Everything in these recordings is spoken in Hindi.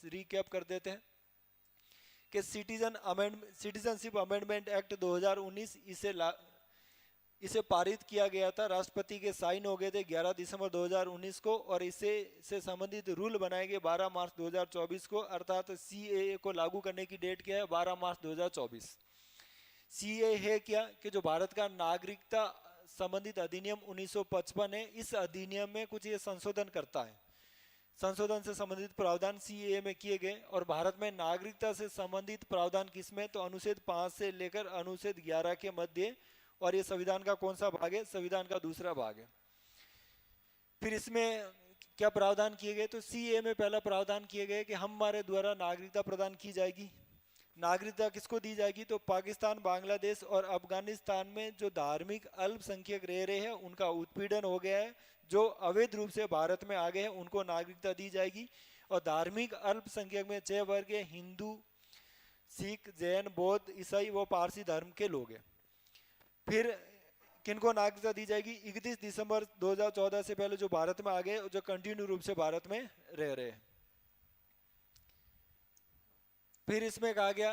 रिकैप कर देते हैं कि सिटीजनशिप अमेंडमेंट एक्ट 2019 इसे पारित किया गया था, राष्ट्रपति के साइन हो गए थे 11 दिसंबर 2019 को, और इसे से संबंधित रूल बनाए गए 12 मार्च 2024 को। अर्थात सीएए को लागू करने की डेट क्या है? 12 मार्च 2024। सीएए है क्या कि जो भारत का नागरिकता संबंधित अधिनियम 1955 है, इस अधिनियम में कुछ ये संशोधन करता है। संशोधन से संबंधित प्रावधान सीएए में किए गए, और भारत में नागरिकता से संबंधित प्रावधान किसमें? तो अनुच्छेद 5 से लेकर अनुच्छेद 11 के मध्य, और ये संविधान का कौन सा भाग है? संविधान का दूसरा भाग है। फिर इसमें क्या प्रावधान किए गए? तो सीएए में पहला प्रावधान किए गए कि हमारे द्वारा नागरिकता प्रदान की जाएगी। नागरिकता किसको दी जाएगी? तो पाकिस्तान, बांग्लादेश और अफगानिस्तान में जो धार्मिक अल्पसंख्यक रह रहे हैं उनका उत्पीड़न हो गया है, जो अवैध रूप से भारत में आ गए हैं, उनको नागरिकता दी जाएगी। और धार्मिक अल्पसंख्यक में 6 वर्ग है: हिंदू, सिख, जैन, बौद्ध, ईसाई व पारसी धर्म के लोग हैं। फिर किनको नागरिकता दी जाएगी? 31 दिसंबर 2014 से पहले जो भारत में आ गए, जो कंटिन्यू रूप से भारत में रह रहे हैं। फिर इसमें कहा गया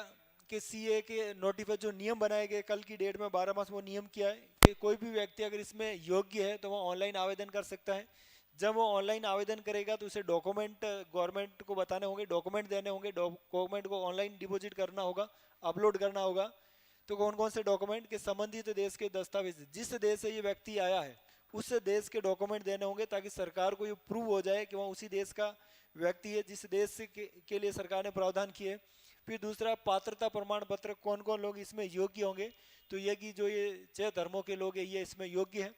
कि सीए के नोटिफाई जो नियम बनाए गए कल की डेट में 12 मार्च, वो नियम क्या है कि कोई भी व्यक्ति अगर इसमें योग्य है तो वो ऑनलाइन आवेदन कर सकता है। जब वो ऑनलाइन आवेदन करेगा तो उसे डॉक्यूमेंट गवर्नमेंट को बताने होंगे, डॉक्यूमेंट देने होंगे, डॉक्यूमेंट को ऑनलाइन डिपॉजिट करना होगा, अपलोड करना होगा। तो कौन कौन से डॉक्यूमेंट? के संबंधित देश के दस्तावेज, जिस देश से ये व्यक्ति आया है उस देश के डॉक्यूमेंट देने होंगे, ताकि सरकार को ये प्रूव हो जाए कि वह उसी देश का व्यक्ति है जिस देश के लिए सरकार ने प्रावधान किए। फिर दूसरा, पात्रता प्रमाण पत्र, कौन कौन लोग इसमें योग्य होंगे? तो ये कि जो ये 6 धर्मों के लोग हैं ये इसमें योग्य हैं।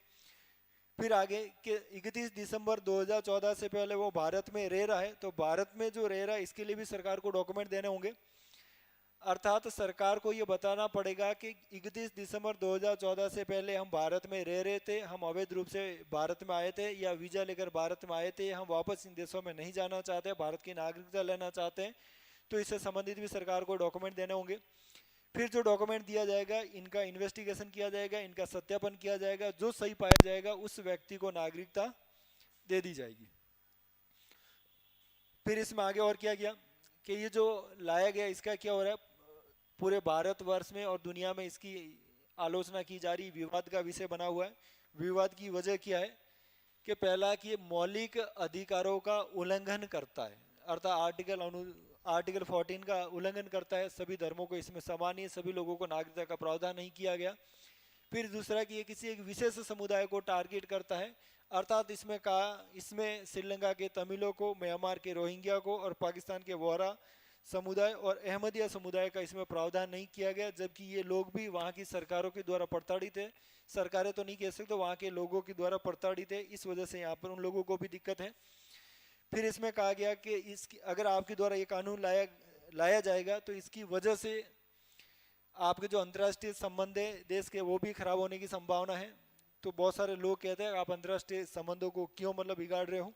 फिर आगे कि 31 दिसंबर 2014 से पहले वो भारत में रह रहा है, तो भारत में जो रह रहा है इसके लिए भी सरकार को डॉक्यूमेंट देने होंगे। अर्थात सरकार को ये बताना पड़ेगा कि 31 दिसंबर 2014 से पहले हम भारत में रह रहे थे, हम अवैध रूप से भारत में आए थे या वीजा लेकर भारत में आए थे, हम वापस इन देशों में नहीं जाना चाहते, भारत की नागरिकता लेना चाहते हैं, तो इससे संबंधित भी सरकार को डॉक्यूमेंट देने होंगे। फिर जो डॉक्यूमेंट दिया जाएगा इनका इन्वेस्टिगेशन किया जाएगा, इनका सत्यापन किया जाएगा, जो सही पाया जाएगा उस व्यक्ति को नागरिकता दे दी जाएगी। फिर इसमें आगे और क्या किया कि ये जो लाया गया इसका क्या हो रहा है, पूरे भारतवर्ष में और दुनिया में इसकी आलोचना की जा रही, विवाद का विषय बना हुआ है। विवाद की वजह क्या है कि पहला कि ये मौलिक अधिकारों का उल्लंघन करता है, अर्थात आर्टिकल 14 का उल्लंघन करता है। सभी धर्मों को इसमें समान ही, सभी लोगों को नागरिकता का प्रावधान नहीं किया गया। फिर दूसरा कि ये किसी एक विशेष समुदाय को टारगेट करता है, अर्थात इसमें श्रीलंका के तमिलों को, म्यांमार के रोहिंग्या को और पाकिस्तान के वोहरा समुदाय और अहमदिया समुदाय का इसमें प्रावधान नहीं किया गया, जबकि ये लोग भी वहाँ की सरकारों के द्वारा प्रताड़ित है। सरकारें तो नहीं कह सकते, वहाँ के लोगों के द्वारा प्रताड़ित है, इस वजह से यहाँ पर उन लोगों को भी दिक्कत है। फिर इसमें कहा गया कि इसकी अगर आपके द्वारा ये कानून लाया जाएगा तो इसकी वजह से आपके जो अंतर्राष्ट्रीय संबंध है देश के वो भी खराब होने की संभावना है। तो बहुत सारे लोग कहते हैं आप अंतर्राष्ट्रीय संबंधों को क्यों बिगाड़ रहे हो।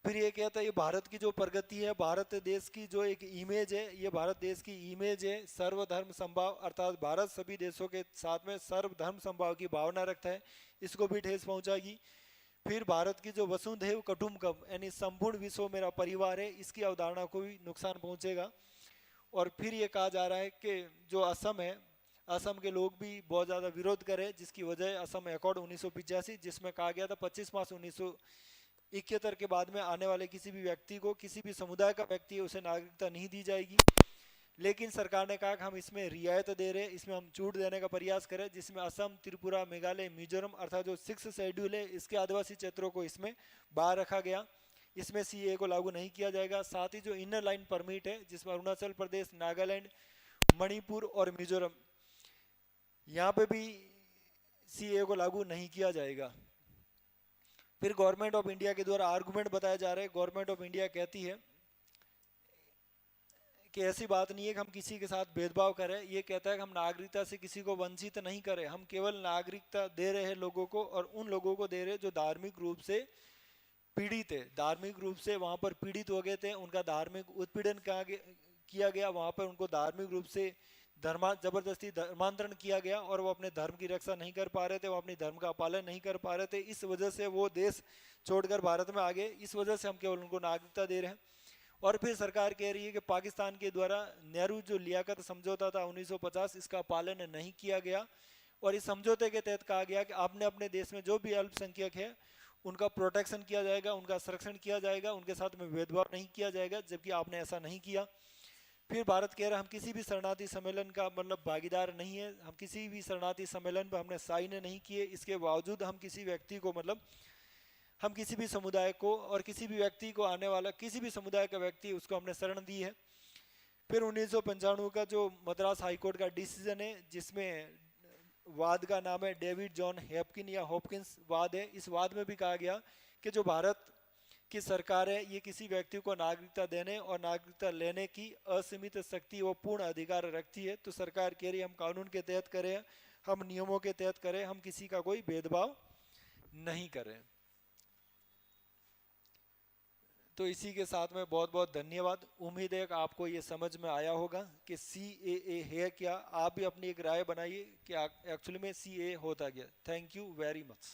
फिर ये कहता है ये भारत की जो प्रगति है, भारत देश की जो एक इमेज है, ये भारत देश की इमेज है सर्वधर्म समभाव, अर्थात भारत सभी देशों के साथ में सर्वधर्म समभाव की भावना रखता है, इसको भी ठेस पहुंचाएगी। फिर भारत की जो वसुधैव कुटुंबकम यानी संपूर्ण विश्व मेरा परिवार है, इसकी अवधारणा को भी नुकसान पहुंचेगा। और फिर ये कहा जा रहा है कि जो असम है, असम के लोग भी बहुत ज़्यादा विरोध करें, जिसकी वजह असम एकॉर्ड 1985 जिसमें कहा गया था 25 मार्च 1971 के बाद में आने वाले किसी भी व्यक्ति को, किसी भी समुदाय का व्यक्ति है उसे नागरिकता नहीं दी जाएगी। लेकिन सरकार ने कहा कि हम इसमें रियायत दे रहे हैं, इसमें हम छूट देने का प्रयास करें, जिसमें असम, त्रिपुरा, मेघालय, मिजोरम अर्थात जो 6 शेड्यूल है इसके आदिवासी क्षेत्रों को इसमें बाहर रखा गया, इसमें सीए को लागू नहीं किया जाएगा। साथ ही जो इनर लाइन परमिट है जिसमें अरुणाचल प्रदेश, नागालैंड, मणिपुर और मिजोरम, यहाँ पे भी सीए को लागू नहीं किया जाएगा। फिर गवर्नमेंट ऑफ इंडिया के द्वारा आर्गुमेंट बताया जा रहा है। गवर्नमेंट ऑफ इंडिया कहती है कि ऐसी बात नहीं है कि हम किसी के साथ भेदभाव करें, ये कहता है कि हम नागरिकता से किसी को वंचित नहीं करें, हम केवल नागरिकता दे रहे हैं लोगों को, और उन लोगों को दे रहे हैं जो धार्मिक रूप से पीड़ित है, धार्मिक रूप से वहाँ पर पीड़ित हो गए थे, उनका धार्मिक उत्पीड़न किया गया, वहाँ पर उनको धार्मिक रूप से जबरदस्ती धर्मांतरण किया गया और वो अपने धर्म की रक्षा नहीं कर पा रहे थे, वो अपने धर्म का पालन नहीं कर पा रहे थे, इस वजह से वो देश छोड़कर भारत में आ गए। इस वजह से हम केवल उनको नागरिकता दे रहे हैं। और फिर सरकार कह रही है कि पाकिस्तान के द्वारा नेहरू जो लियाकत समझौता था 1950, इसका पालन नहीं किया गया, और इस समझौते के तहत कहा गया कि आपने अपने देश में जो भी अल्पसंख्यक है उनका प्रोटेक्शन किया जाएगा, उनका संरक्षण किया जाएगा, उनके साथ में भेदभाव नहीं किया जाएगा, जबकि आपने ऐसा नहीं किया। फिर भारत कह रहा है हम किसी भी शरणार्थी सम्मेलन का मतलब भागीदार नहीं है, हम किसी भी शरणार्थी सम्मेलन पर हमने साइन नहीं किए, इसके बावजूद हम किसी व्यक्ति को मतलब हम किसी भी समुदाय को और किसी भी व्यक्ति को आने वाला किसी भी समुदाय का व्यक्ति उसको हमने शरण दी है। फिर 1995 का जो मद्रास हाईकोर्ट का डिसीजन है, जिसमें वाद का नाम है डेविड जॉन हेपकिन या हॉपकिंस वाद है, इस वाद में भी कहा गया कि जो भारत की सरकार है ये किसी व्यक्ति को नागरिकता देने और नागरिकता लेने की असीमित शक्ति व पूर्ण अधिकार रखती है। तो सरकार कह रही है हम कानून के तहत करें, हम नियमों के तहत करें, हम किसी का कोई भेदभाव नहीं करें। तो इसी के साथ में बहुत बहुत धन्यवाद। उम्मीद है कि आपको ये समझ में आया होगा कि CAA है क्या। आप भी अपनी एक राय बनाइए कि एक्चुअली में CAA होता क्या। Thank you very much.